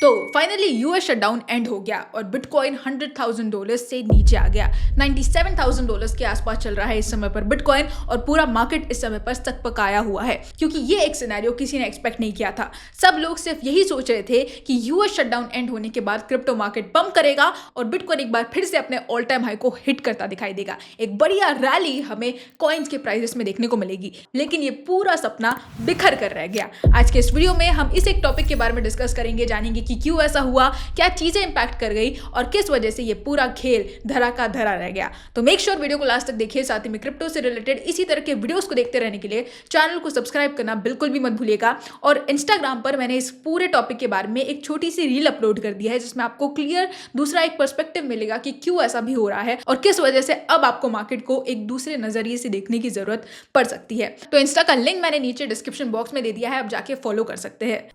तो finally US shutdown and हो गया और बिटकॉइन $100,000 से नीचे आ गया। $97,000 के आसपास चल रहा है इस समय पर बिटकॉइन और पूरा मार्केट इस समय पर सकपकाया हुआ है, क्योंकि ये एक सिनेरियो किसी ने एक्सपेक्ट नहीं किया था। सब लोग सिर्फ यही सोच रहे थे कि यूएस शटडाउन एंड होने के बाद क्रिप्टो मार्केट पंप करेगा और बिटकॉइन एक बार फिर से अपने ऑल टाइम हाई को हिट करता दिखाई देगा। एक बढ़िया रैली हमें कॉइन्स के प्राइसेस में देखने को मिलेगी, लेकिन ये पूरा सपना बिखर कर रह गया। आज के इस वीडियो में हम इस एक टॉपिक के बारे में डिस्कस करेंगे, जानेंगे कि क्यों ऐसा हुआ, क्या चीजें इंपैक्ट कर गई और किस वजह से ये पूरा खेल धरा का धरा रह गया। तो मेक श्योर वीडियो को लास्ट तक देखिए। साथ ही में क्रिप्टो से रिलेटेड इसी तरह के वीडियोस को देखते रहने के लिए चैनल को सब्सक्राइब करना बिल्कुल भी मत भूलिएगा। और इंस्टाग्राम पर मैंने इस पूरे टॉपिक के बारे में एक छोटी सी रील अपलोड कर दी है, जिसमें आपको क्लियर दूसरा एक पर्सपेक्टिव मिलेगा कि क्यों ऐसा भी हो रहा है और किस वजह से अब आपको मार्केट को एक दूसरे नजरिए से देखने की जरूरत पड़ सकती है। तो इंस्टा का लिंक मैंने नीचे डिस्क्रिप्शन बॉक्स में दे दिया है, आप जाके फॉलो कर सकते हैं।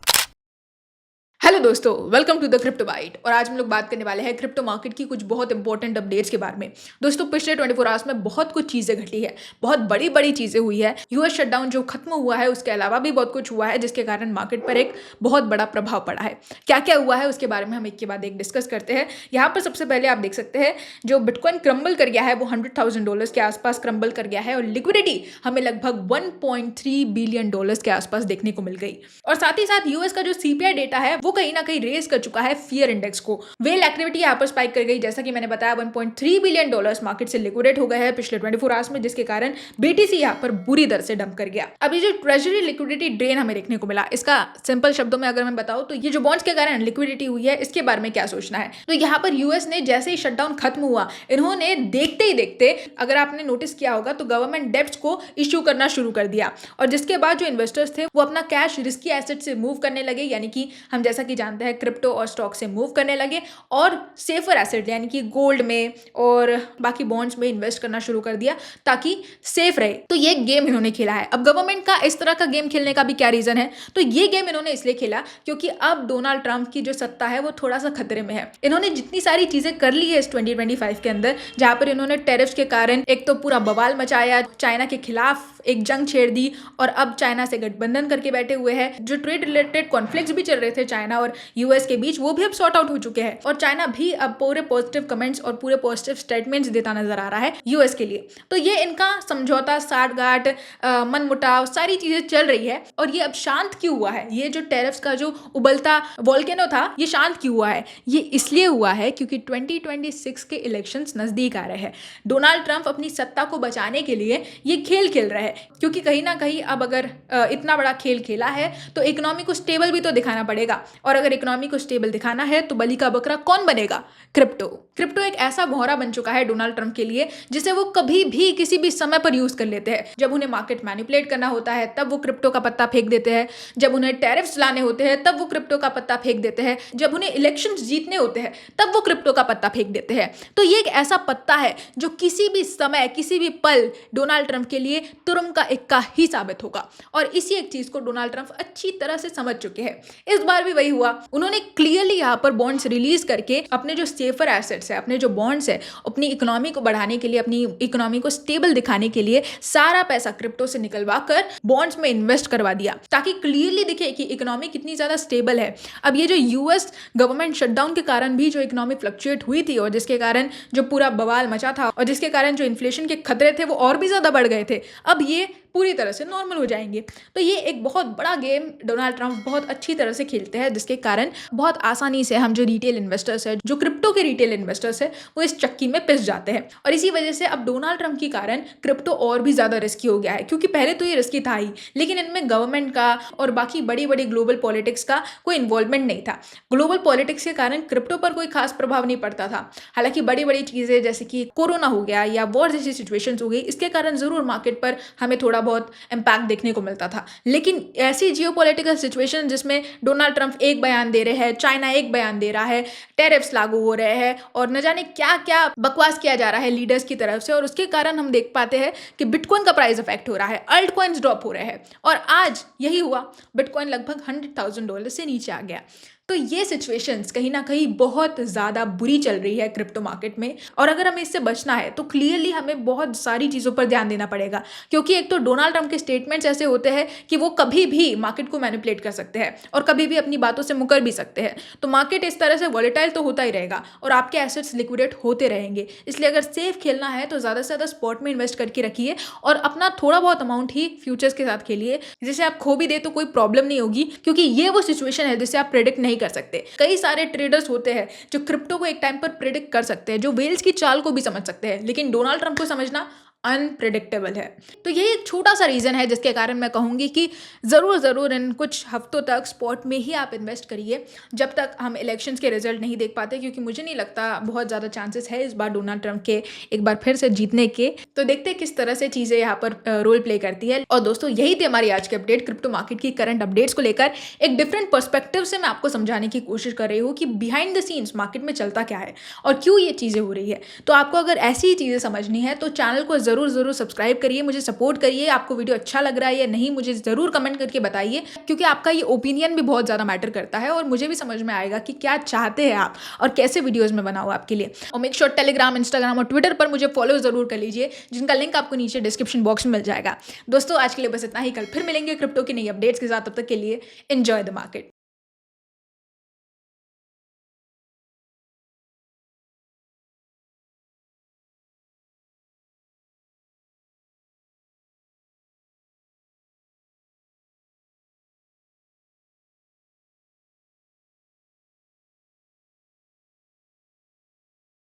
हेलो दोस्तों, welcome to the Crypto Byte. और आज हम लोग बात करने वाले हैं क्रिप्टो मार्केट की कुछ बहुत इंपॉर्टेंट अपडेट्स के बारे में। दोस्तों, पिछले 24 आवर्स में बहुत कुछ चीजें घटी है, बहुत बड़ी बड़ी चीजें हुई है। यूएस शटडाउन जो खत्म हुआ है उसके अलावा भी बहुत कुछ हुआ है, जिसके कारण मार्केट पर एक बहुत बड़ा प्रभाव पड़ा है। क्या क्या हुआ है उसके बारे में हम एक के बाद एक डिस्कस करते हैं। यहाँ पर सबसे पहले आप देख सकते हैं जो बिटकॉइन क्रम्बल कर गया है वो $100,000 के आसपास क्रम्बल कर गया है और लिक्विडिटी हमें लगभग $1.3 बिलियन के आसपास देखने को मिल गई। और साथ ही साथ यूएस का जो सीपीआई डेटा है वो कहीं ना कहीं रेस कर चुका है फियर इंडेक्स को। वेल एक्टिविटी यहाँ पर स्पाइक कर गई, जैसा कि मैंने बताया $1.3 बिलियन मार्केट से लिक्विडेट हो गए हैं पिछले 24 आवर्स में, जिसके कारण बीटीसी यहाँ पर बुरी दर से डंप कर गया। अब ये जो ट्रेजरी लिक्विडिटी ड्रेन हमें देखने को मिला, इसका सिंपल शब्दों में अगर मैं बताऊं तो ये जो बॉन्ड्स के कारण लिक्विडिटी हुई है, इसके बारे में क्या सोचना है। तो यहाँ पर यूएस ने जैसे ही शटडाउन खत्म हुआ, इन्होंने देखते ही देखते, अगर आपने नोटिस किया होगा तो गवर्नमेंट डेब्ट्स को इश्यू करना शुरू कर दिया और जिसके बाद जो इन्वेस्टर्स थे वो अपना कैश रिस्की एसेट से मूव करने लगे, यानी कि हम जैसा कि जानते हैं क्रिप्टो और स्टॉक से मूव करने लगे और सेफर एसेट यानी कि गोल्ड में और बाकी बॉन्ड्स में इन्वेस्ट करना शुरू कर दिया ताकि सेफ रहे। तो ये गेम इन्होंने खेला है। अब गवर्नमेंट का इस तरह का गेम खेलने का भी क्या रीजन है, तो ये गेम इन्होंने इसलिए खेला क्योंकि अब डोनाल्ड ट्रंप की जो सत्ता है वो थोड़ा सा खतरे में है। इन्होंने जितनी सारी चीजें कर ली है इस 2025 के अंदर, जहां पर इन्होंने टैरिफ्स के कारण एक तो पूरा बवाल मचाया, चाइना के खिलाफ एक जंग छेड़ दी और अब चाइना से गठबंधन करके बैठे हुए हैं। जो ट्रेड रिलेटेड कॉन्फ्लिक्ट्स भी चल रहे थे चाइना और यूएस के बीच, वो भी अब सॉर्ट आउट हो चुके हैं और चाइना भी अब पूरे पॉजिटिव कमेंट्स और पूरे पॉजिटिव स्टेटमेंट्स देता नजर आ रहा है यूएस के लिए। तो ये इनका समझौता, साठगांठ, मनमुटाव, सारी चीजें चल रही है। और ये अब शांत क्यों हुआ है? ये जो टैरिफ्स का जो उबलता वोल्केनो था, ये शांत क्यों हुआ है? ये इसलिए हुआ है क्योंकि 2026 के इलेक्शंस नजदीक आ रहे हैं। डोनाल्ड ट्रंप अपनी सत्ता को बचाने के लिए ये खेल खेल रहे हैं, क्योंकि कहीं ना कहीं अब अगर इतना बड़ा खेल खेला है तो इकोनॉमी को स्टेबल भी तो दिखाना पड़ेगा। और अगर इकोनॉमी को स्टेबल दिखाना है तो बलि का बकरा कौन बनेगा? क्रिप्टो एक ऐसा मोहरा बन चुका है डोनाल्ड ट्रंप के लिए, जिसे वो कभी भी किसी भी समय पर यूज कर लेते हैं। जब उन्हें मार्केट मैनिपुलेट करना होता है तब वो क्रिप्टो का पत्ता फेंक देते हैं, जब उन्हें टैरिफ्स लाने होते हैं तब वो क्रिप्टो का पत्ता फेंक देते हैं, जब उन्हें इलेक्शंस जीतने होते हैं तब वो क्रिप्टो का पत्ता फेंक देते हैं। तो ये एक ऐसा पत्ता है जो किसी भी समय, किसी भी पल डोनाल्ड ट्रंप के लिए तुरंत का इक्का ही साबित होगा। और इसी एक चीज को डोनाल्ड ट्रंप अच्छी तरह से समझ चुके हैं। इस बार भी वही हुआ। उन्होंने क्लियरली यहाँ पर बॉन्ड्स रिलीज करके अपने जो सेफर एसेट्स है, अपने जो बॉन्ड्स है, अपनी इकोनॉमी को बढ़ाने के लिए, अपनी इकोनॉमी को स्टेबल दिखाने के लिए सारा पैसा क्रिप्टो से निकलवा कर बॉन्ड्स में इन्वेस्ट करवा दिया, ताकि क्लियरली दिखे कि इकोनॉमी कितनी ज्यादा स्टेबल है। अब ये जो यूएस गवर्नमेंट शटडाउन के कारण भी जो इकोनॉमी फ्लक्चुएट हुई थी और जिसके कारण जो पूरा बवाल मचा था और जिसके कारण जो इन्फ्लेशन के खतरे थे वो और भी ज्यादा बढ़ गए थे, अब ये पूरी तरह से नॉर्मल हो जाएंगे। तो ये एक बहुत बड़ा गेम डोनाल्ड ट्रंप बहुत अच्छी तरह से खेलते हैं, जिसके कारण बहुत आसानी से हम जो रिटेल इन्वेस्टर्स है, जो क्रिप्टो के रिटेल इन्वेस्टर्स है, वो इस चक्की में पिस जाते हैं। और इसी वजह से अब डोनाल्ड ट्रंप के कारण क्रिप्टो और भी ज्यादा रिस्की हो गया है, क्योंकि पहले तो ये रिस्की था ही, लेकिन इनमें गवर्नमेंट का और बाकी बड़ी बड़ी ग्लोबल पॉलिटिक्स का कोई इन्वॉल्वमेंट नहीं था। ग्लोबल पॉलिटिक्स के कारण क्रिप्टो पर कोई खास प्रभाव नहीं पड़ता था। हालांकि बड़ी बड़ी चीजें जैसे कि कोरोना हो गया या वॉर जैसी सिचुएशंस हो गई, इसके कारण जरूर मार्केट पर हमें थोड़ा बहुत इम्पैक्ट देखने को मिलता था। लेकिन ऐसी जियोपॉलिटिकल सिचुएशन जिसमें डोनाल्ड ट्रंप एक बयान दे रहे हैं, चाइना एक बयान दे रहा है, टैरिफ्स लागू हो रहे हैं और न जाने क्या क्या बकवास किया जा रहा है लीडर्स की तरफ से, और उसके कारण हम देख पाते हैं कि बिटकॉइन का प्राइस अफेक्ट हो रहा है, अल्ट कॉइन्स ड्रॉप हो रहे हैं। और आज यही हुआ, बिटकॉइन लगभग $100,000 से नीचे आ गया। तो ये सिचुएशंस कहीं ना कहीं बहुत ज़्यादा बुरी चल रही है क्रिप्टो मार्केट में, और अगर हमें इससे बचना है तो क्लियरली हमें बहुत सारी चीज़ों पर ध्यान देना पड़ेगा, क्योंकि एक तो डोनाल्ड ट्रंप के स्टेटमेंट्स ऐसे होते हैं कि वो कभी भी मार्केट को मैनिपुलेट कर सकते हैं और कभी भी अपनी बातों से मुकर भी सकते हैं। तो मार्केट इस तरह से वॉलेटाइल तो होता ही रहेगा और आपके एसेट्स लिक्विडेट होते रहेंगे। इसलिए अगर सेफ खेलना है तो ज़्यादा से ज़्यादा स्पॉट में इन्वेस्ट करके रखिए और अपना थोड़ा बहुत अमाउंट ही फ्यूचर्स के साथ खेलिए, जिसे आप खो भी दे तो कोई प्रॉब्लम नहीं होगी, क्योंकि ये वो सिचुएशन है जिसे आप प्रेडिक्ट नहीं कर सकते। कई सारे ट्रेडर्स होते हैं जो क्रिप्टो को एक टाइम पर प्रेडिक्ट कर सकते हैं, जो वेल्स की चाल को भी समझ सकते हैं, लेकिन डोनाल्ड ट्रंप को समझना अनप्रिडिक्टेबल है। तो यही एक छोटा सा रीज़न है जिसके कारण मैं कहूँगी कि ज़रूर इन कुछ हफ्तों तक स्पॉट में ही आप इन्वेस्ट करिए, जब तक हम इलेक्शंस के रिजल्ट नहीं देख पाते, क्योंकि मुझे नहीं लगता बहुत ज़्यादा चांसेस है इस बार डोनाल्ड ट्रंप के एक बार फिर से जीतने के। तो देखते हैं किस तरह से चीज़ें यहाँ पर रोल प्ले करती है। और दोस्तों, यही थी हमारी आज की अपडेट क्रिप्टो मार्केट की करंट अपडेट्स को लेकर। एक डिफरेंट पर्सपेक्टिव से मैं आपको समझाने की कोशिश कर रही हूँ कि बिहाइंड द सीन्स मार्केट में चलता क्या है और क्यों ये चीज़ें हो रही है। तो आपको अगर ऐसी ही चीज़ें समझनी है तो चैनल को ज़रूर सब्सक्राइब करिए, मुझे सपोर्ट करिए। आपको वीडियो अच्छा लग रहा है या नहीं मुझे ज़रूर कमेंट करके बताइए, क्योंकि आपका ये ओपिनियन भी बहुत ज़्यादा मैटर करता है और मुझे भी समझ में आएगा कि क्या चाहते हैं आप और कैसे वीडियोस में बनाऊँ आपके लिए। और मेक श्योर टेलीग्राम, इंस्टाग्राम और ट्विटर पर मुझे फॉलो ज़रूर कर लीजिए, जिनका लिंक आपको नीचे डिस्क्रिप्शन बॉक्स में मिल जाएगा। दोस्तों, आज के लिए बस इतना ही। कल फिर मिलेंगे क्रिप्टो की नई अपडेट्स के साथ। तब तक के लिए एंजॉय द मार्केट।